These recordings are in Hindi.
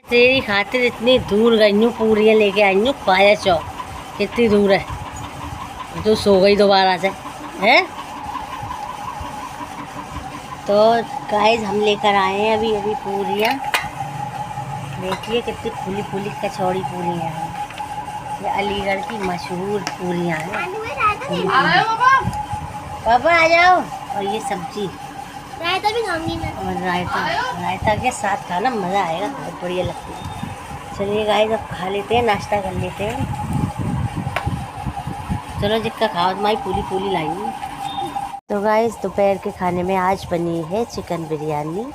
तेरी खातिर इतनी दूर गई हूँ, पूरियाँ लेके आई हूँ पाया चौक। कितनी दूर है, तो सो गई दोबारा से है। तो गाइस हम लेकर आए हैं अभी अभी पूरियाँ। देखिए कितनी फूली फूली कचौड़ी पूरियाँ हैं। ये अलीगढ़ की मशहूर पूरियाँ हैं। पापा आ जाओ। और ये सब्जी, रायता भी खाऊंगी मैं। और रायता, रायता के साथ खाना मज़ा आएगा, बहुत बढ़िया लगती है। चलिए गाइस अब खा लेते हैं, नाश्ता कर लेते हैं। चलो जिक्का खाओ, तुम्हारी पूरी पूरी लाई हूँ। तो गाइस दोपहर के खाने में आज बनी है चिकन बिरयानी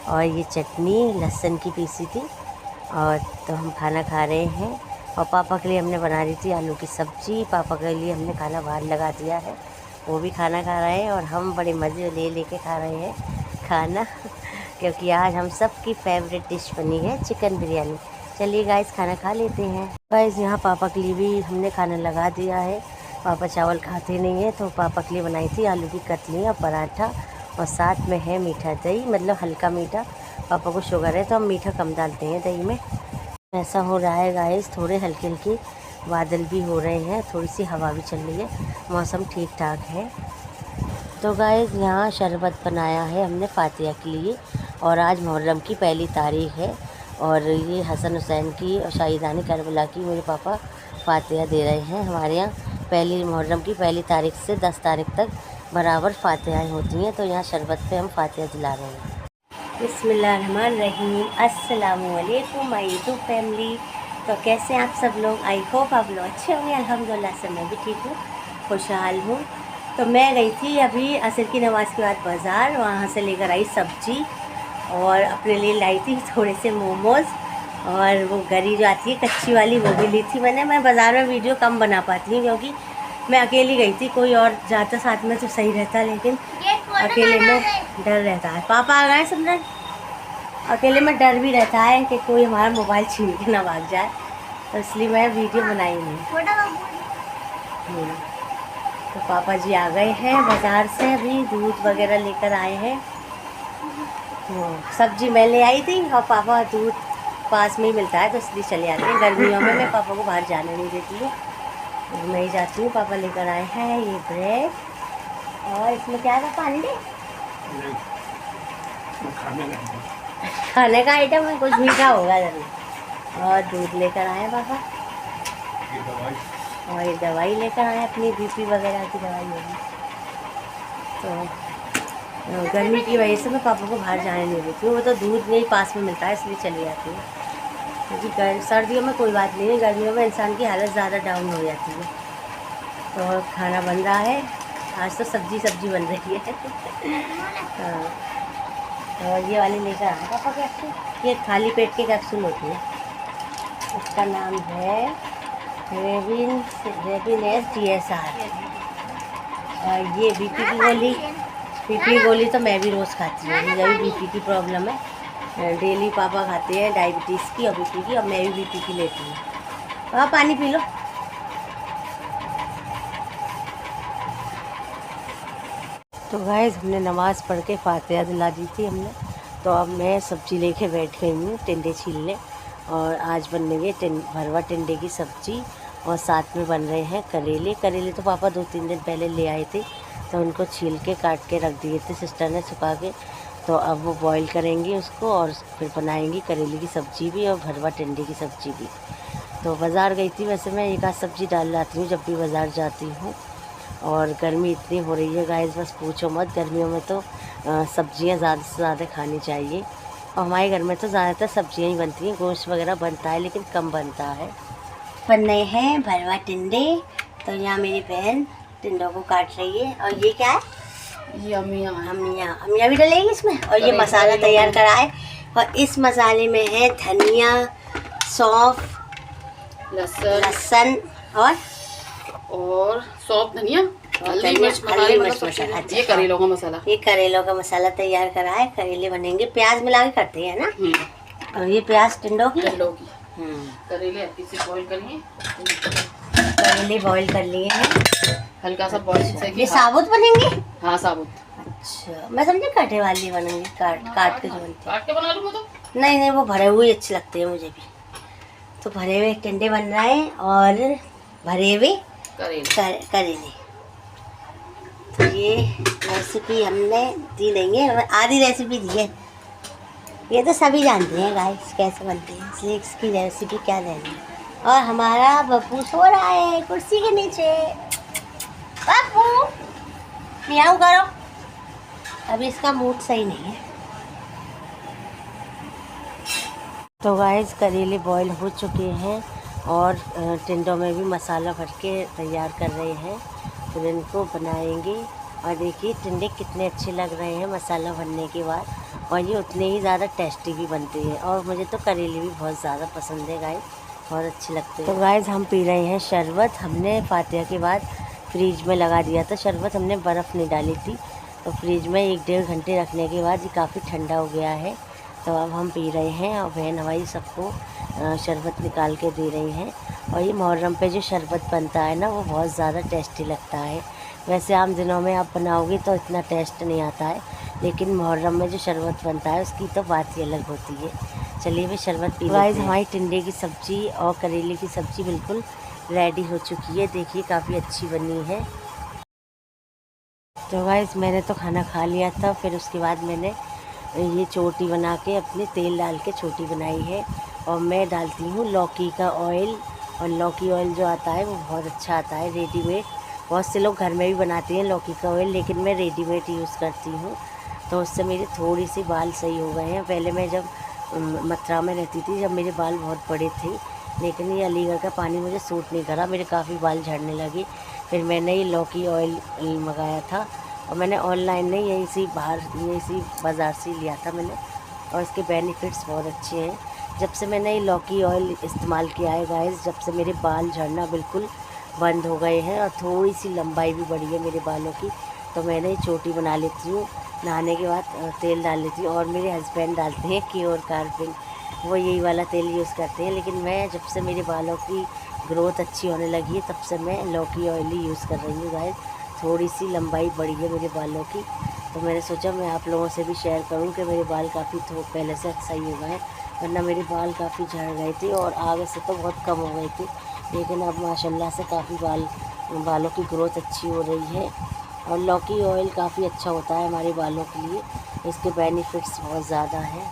और ये चटनी लहसुन की पीसी थी। और तो हम खाना खा रहे हैं। और पापा के लिए हमने बना दी थी आलू की सब्ज़ी। पापा के लिए हमने खाना बाहर लगा दिया है, वो भी खाना खा रहे हैं। और हम बड़े मज़े लेके खा रहे हैं खाना क्योंकि आज हम सब की फेवरेट डिश बनी है चिकन बिरयानी। चलिए गाइस खाना खा लेते हैं। गाइस यहाँ पापा के लिए भी हमने खाना लगा दिया है। पापा चावल खाते नहीं हैं, तो पापा के लिए बनाई थी आलू की कतली और पराठा, और साथ में है मीठा दही, मतलब हल्का मीठा। पापा को शुगर है तो हम मीठा कम डालते हैं दही में। ऐसा हो रहा है गाइस, थोड़े हल्के हल्के बादल भी हो रहे हैं, थोड़ी सी हवा भी चल रही है, मौसम ठीक ठाक है। तो गाइस यहाँ शरबत बनाया है हमने फातिया के लिए। और आज मुहर्रम की पहली तारीख है, और ये हसन हुसैन की और शाहिदानी करबला की मेरे पापा फातिया दे रहे हैं। हमारे यहाँ पहली मुहर्रम की पहली तारीख से 10 तारीख तक बराबर फातिहाएँ होती हैं, तो यहाँ शरबत पे हम फातिया दिला रहे हैं। बिस्मिल्लाहिर्रहमानिर्रहीम, अस्सलामुअलैकुम माय यूट्यूब फैमिली। तो कैसे हैं आप सब लोग? आई होप आप लोग अच्छे होंगे। अल्हम्दुलिल्लाह से मैं भी ठीक हूँ, खुशहाल हूँ। तो मैं गई थी अभी असर की नमाज़ के बाद बाज़ार, वहाँ से लेकर आई सब्ज़ी और अपने लिए लाई थी थोड़े से मोमोज़, और वो गरी जो आती है कच्ची वाली वो भी ली थी मैंने। मैं बाज़ार में वीडियो कम बना पाती हूँ क्योंकि मैं अकेली गई थी, कोई और जाता साथ में तो सही रहता, लेकिन अकेले में डर रहता है। पापा आ गए समझे, अकेले में डर भी रहता है कि कोई हमारा मोबाइल छीन के ना भाग जाए, तो इसलिए मैं वीडियो बनाई नहीं। तो पापा जी आ गए हैं बाज़ार से, अभी दूध वगैरह लेकर आए हैं। सब्जी मैं ले आई थी और पापा दूध पास में ही मिलता है तो इसलिए चले आते हैं। गर्मियों में मैं पापा को बाहर जाने नहीं देती हूँ, तो मैं ही जाती हूँ। पापा लेकर आए हैं ये ब्रेड, और इसमें क्या था, पानी दे खाने का आइटम है, कुछ मीठा होगा जरूर। और दूध लेकर आए पापा, और ये दवाई लेकर आए, अपनी बीपी वगैरह की दवाई होगी। तो गर्मी की वजह से मैं पापा को बाहर जाने नहीं देती हूँ, वो तो दूध नहीं पास में मिलता है इसलिए चली जाती हूँ। क्योंकि सर्दियों में कोई बात नहीं है, गर्मियों में इंसान की हालत ज़्यादा डाउन हो जाती है। तो खाना बन रहा है, आज तो सब्जी बन रही है हाँ। और ये वाली लेकर आए पापा कैप्सूल, ये खाली पेट के कैप्सूल होती है। इसका नाम है रेबिनेस DSR। और ये बीपी की गोली तो मैं भी रोज़ खाती हूँ, मुझे भी बीपी की प्रॉब्लम है। डेली पापा खाते हैं डायबिटीज़ की और बीपी की, और मैं भी बीपी की लेती हूँ। पापा पानी पी लो। तो गाइस हमने नमाज़ पढ़ के फातिहा दिला दी थी हमने। तो अब मैं सब्ज़ी लेके बैठ गई हूँ टिंडे छीलने, और आज बन रही है भरवा टिंडे की सब्ज़ी, और साथ में बन रहे हैं करेले तो पापा 2-3 दिन पहले ले आए थे, तो उनको छील के काट के रख दिए थे सिस्टर ने सुखा के। तो अब वो बॉईल करेंगी उसको, और फिर बनाएंगी करेले की सब्ज़ी भी और भरवा टिंडे की सब्ज़ी भी। तो बाज़ार गई थी, वैसे मैं एक आध सब्ज़ी डाल लाती हूँ जब भी बाज़ार जाती हूँ। और गर्मी इतनी हो रही है गाइस, बस पूछो मत। गर्मियों में तो सब्ज़ियाँ ज़्यादा से ज़्यादा खानी चाहिए, और हमारे घर में तो ज़्यादातर सब्ज़ियाँ ही बनती हैं, गोश्त वगैरह बनता है लेकिन कम बनता है। बन रहे हैं भरवा टिंडे, तो यहाँ मेरी बहन टिंडों को काट रही है। और ये क्या है, ये अमिया भी डलेगी इसमें। और ये मसाला तैयार करा है, और इस मसाले में है धनिया, सौंफ, लहसुन और सौंफ, धनिया, हल्दी मिर्च मसाला। ये करेलों का मसाला, ये करेलों का मसाला तैयार करा है। करेले बनेंगे, प्याज मिला के करते हैं ना। और ये प्याज टिंडों की करेले इसे बॉईल करिए। करेले बॉईल कर लिए हैं, हल्का सा बॉईल से। ये साबुत बनेंगे? हाँ साबुत। अच्छा, मैं समझी काटे वाली बनेंगी, काट के जो बनती है। काट के बना लूँ मैं तो। नहीं नहीं, वो भरे हुए अच्छे लगते हैं मुझे भी। तो भरे हुए टिंडे बन रहे हैं और भरे हुए करेले। तो ये रेसिपी हमने दी नहीं है, आधी रेसिपी दी है। ये तो सभी जानते हैं गाइस कैसे बनते हैं, इसलिए इसकी रेसिपी क्या देनी है। और हमारा बब्बू सो रहा है कुर्सी के नीचे। बब्बू मियाऊ करो, अभी इसका मूड सही नहीं है। तो गाइस करेले बॉईल हो चुके हैं और टिंडों में भी मसाला भर के तैयार कर रहे हैं। फिर इनको बनाएंगे और देखिए टिंडे कितने अच्छे लग रहे हैं मसाला भरने के बाद, और ये उतने ही ज़्यादा टेस्टी भी बनते हैं। और मुझे तो करेले भी बहुत ज़्यादा पसंद है गाइस, बहुत अच्छे लगते हैं। तो गाइस हम पी रहे हैं शरबत। हमने फातिहा के बाद फ्रिज में लगा दिया था शरबत, हमने बर्फ़ नहीं डाली थी। तो फ्रिज में 1-1.5 घंटे रखने के बाद ये काफ़ी ठंडा हो गया है। तो अब हम पी रहे हैं और बहन हमारी सबको शरबत निकाल के दे रही हैं। और ये मुहर्रम पे जो शरबत बनता है ना, वो बहुत ज़्यादा टेस्टी लगता है। वैसे आम दिनों में आप बनाओगे तो इतना टेस्ट नहीं आता है, लेकिन मुहर्रम में जो शरबत बनता है उसकी तो बात ही अलग होती है। चलिए भी शरबत पी गाइस। हमारी टिंडे की सब्ज़ी और करेले की सब्ज़ी बिल्कुल रेडी हो चुकी है। देखिए काफ़ी अच्छी बनी है। तो गाइस मैंने तो खाना खा लिया था, फिर उसके बाद मैंने ये चोटी बना के अपने तेल डाल के छोटी बनाई है। और मैं डालती हूँ लौकी का ऑयल, और लौकी ऑयल जो आता है वो बहुत अच्छा आता है रेडीमेड। बहुत से लोग घर में भी बनाते हैं लौकी का ऑयल, लेकिन मैं रेडीमेड यूज़ करती हूँ। तो उससे मेरे थोड़ी सी बाल सही हो गए हैं। पहले मैं जब मथुरा में रहती थी, जब मेरे बाल बहुत बड़े थे, लेकिन ये अलीगढ़ का पानी मुझे सूट नहीं करा, मेरे काफ़ी बाल झड़ने लगे। फिर मैंने ये लौकी ऑयल मंगाया था, और मैंने ऑनलाइन नहीं, यहीं से बाहर यहीं से बाज़ार से लिया था मैंने, और इसके बेनिफिट्स बहुत अच्छे हैं। जब से मैंने ये लौकी ऑयल इस्तेमाल किया है गाइस, जब से मेरे बाल झड़ना बिल्कुल बंद हो गए हैं और थोड़ी सी लंबाई भी बढ़ी है मेरे बालों की। तो मैंने ये चोटी बना लेती हूँ, नहाने के बाद तेल डाल लेती हूँ। और मेरे हस्बैंड डालते हैं क्योर कार्पिन, वो यही वाला तेल यूज़ करते हैं। लेकिन मैं जब से मेरे बालों की ग्रोथ अच्छी होने लगी है, तब से मैं लौकी ऑयल ही यूज़ कर रही हूँ गाइस। थोड़ी सी लंबाई बढ़ी है मेरे बालों की, तो मैंने सोचा मैं आप लोगों से भी शेयर करूं कि मेरे बाल काफ़ी पहले से सही हो गए हैं। वरना मेरे बाल काफ़ी झड़ गए थे और आगे से तो बहुत कम हो गए थे, लेकिन अब माशाल्लाह से काफ़ी बालों की ग्रोथ अच्छी हो रही है। और लौकी ऑयल काफ़ी अच्छा होता है हमारे बालों के लिए, इसके बेनिफिट्स बहुत ज़्यादा हैं।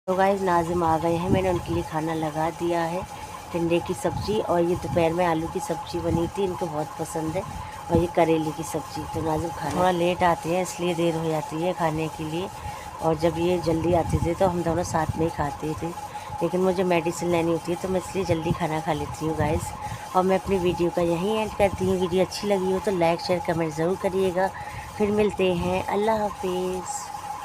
तो गाइस नाज़िम आ गए हैं, मैंने उनके लिए खाना लगा दिया है। टिंडे की सब्ज़ी, और ये दोपहर में आलू की सब्ज़ी बनी थी, इनको बहुत पसंद है। और ये करेले की सब्ज़ी। तो नाज़िम खाना थोड़ा लेट आते हैं, इसलिए देर हो जाती है खाने के लिए। और जब ये जल्दी आते थे तो हम दोनों साथ में ही खाते थे, लेकिन मुझे मेडिसिन लेनी होती है तो मैं इसलिए जल्दी खाना खा लेती हूँ गाइस। और मैं अपनी वीडियो का यहीं एंड करती हूँ। वीडियो अच्छी लगी हो तो लाइक शेयर कमेंट ज़रूर करिएगा। फिर मिलते हैं, अल्लाह हाफिज़।